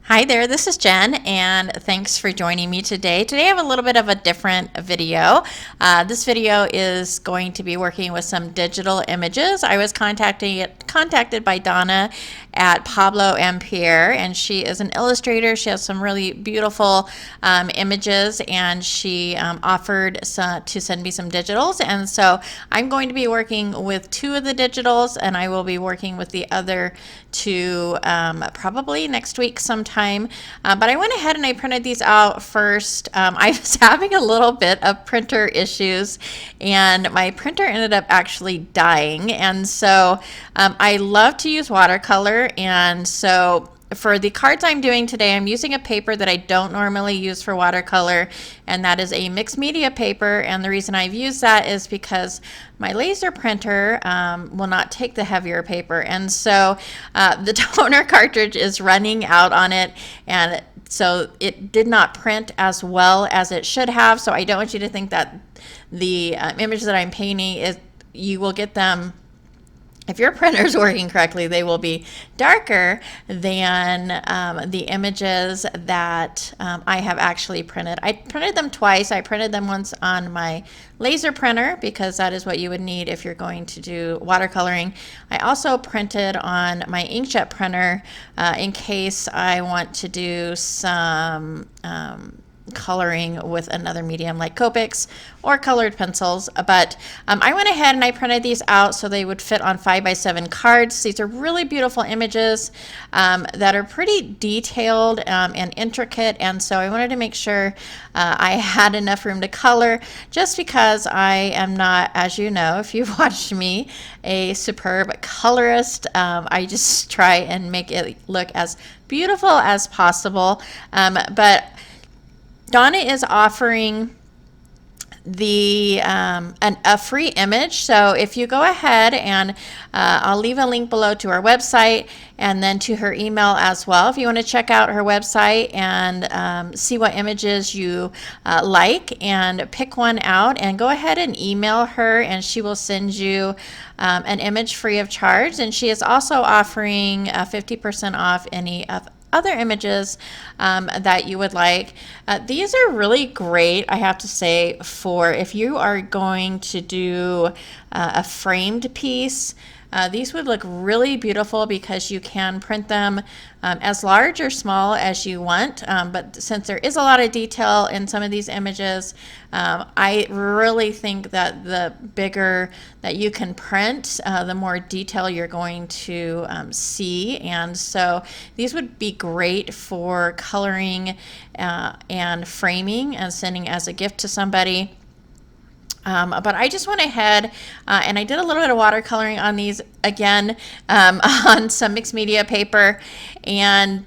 Hi there, this is Jen, and thanks for joining me today. Today I have a little bit of a different video. This video is going to be working with some digital images. I was contacted by Donna at Pablo and Pierre, and she is an illustrator. She has some really beautiful images, and she offered to send me some digitals. And so I'm going to be working with two of the digitals, and I will be working with the other two probably next week sometime. But I went ahead and I printed these out first. I was having a little bit of printer issues, and my printer ended up actually dying. And so I love to use watercolor, and so for the cards I'm doing today, I'm using a paper that I don't normally use for watercolor, and that is a mixed media paper. And the reason I've used that is because my laser printer will not take the heavier paper, and so the toner cartridge is running out on it, and so it did not print as well as it should have. So I don't want you to think that the images that I'm painting you will get them. If your printer is working correctly, they will be darker than the images that I have actually printed. I printed them twice. I printed them once on my laser printer because that is what you would need if you're going to do watercoloring. I also printed on my inkjet printer in case I want to do some coloring with another medium like Copics or colored pencils. But I went ahead and I printed these out so they would fit on 5x7 cards. These are really beautiful images that are pretty detailed and intricate, and so I wanted to make sure I had enough room to color, just because I am not, as you know, if you've watched me, a superb colorist. I just try and make it look as beautiful as possible, but Donna is offering a free image. So if you go ahead and I'll leave a link below to her website and then to her email as well. If you want to check out her website and see what images you like and pick one out, and go ahead and email her and she will send you an image free of charge. And she is also offering 50% off any of other images that you would like. These are really great, I have to say, for if you are going to do a framed piece. These would look really beautiful because you can print them as large or small as you want, but since there is a lot of detail in some of these images, I really think that the bigger that you can print, the more detail you're going to see. And so these would be great for coloring and framing and sending as a gift to somebody. But I just went ahead and I did a little bit of watercoloring on these again on some mixed media paper, and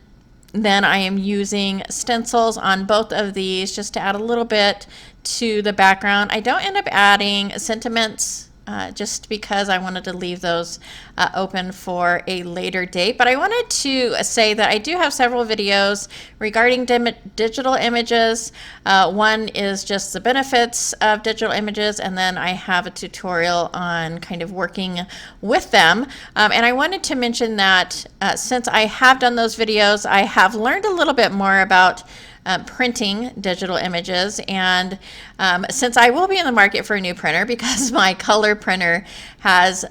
then I am using stencils on both of these just to add a little bit to the background. I don't end up adding sentiments just because I wanted to leave those open for a later date. But I wanted to say that I do have several videos regarding digital images. One is just the benefits of digital images, and then I have a tutorial on kind of working with them. And I wanted to mention that since I have done those videos, I have learned a little bit more about printing digital images, and since I will be in the market for a new printer because my color printer has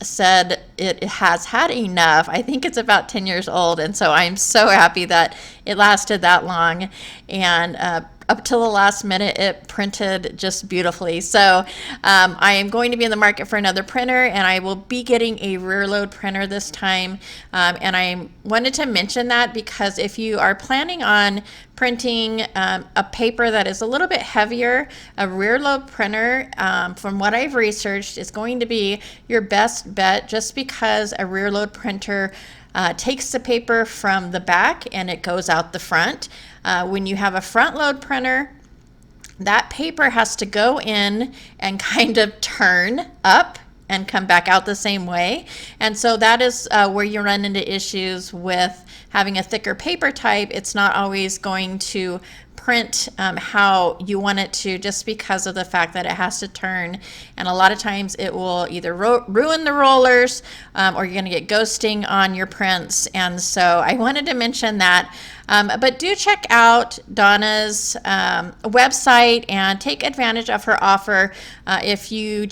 said it has had enough. I think it's about 10 years old, and so I'm so happy that it lasted that long, and up till the last minute it printed just beautifully. So I am going to be in the market for another printer, and I will be getting a rear load printer this time, and I wanted to mention that because if you are planning on printing a paper that is a little bit heavier, a rear load printer, from what I've researched, is going to be your best bet, just because a rear load printer takes the paper from the back and it goes out the front. When you have a front load printer, that paper has to go in and kind of turn up and come back out the same way. And so that is where you run into issues with having a thicker paper type. It's not always going to print how you want it to, just because of the fact that it has to turn, and a lot of times it will either ruin the rollers or you're going to get ghosting on your prints. And so I wanted to mention that. But do check out Donna's website and take advantage of her offer. If you've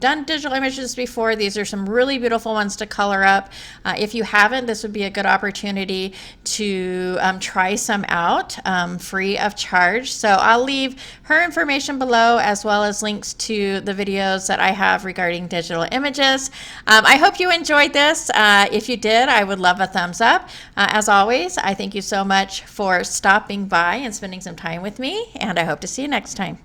done digital images before, these are some really beautiful ones to color up. If you haven't, this would be a good opportunity to try some out free of charge. So I'll leave her information below, as well as links to the videos that I have regarding digital images. I hope you enjoyed this. If you did, I would love a thumbs up. As always, I thank you so much for stopping by and spending some time with me, and I hope to see you next time.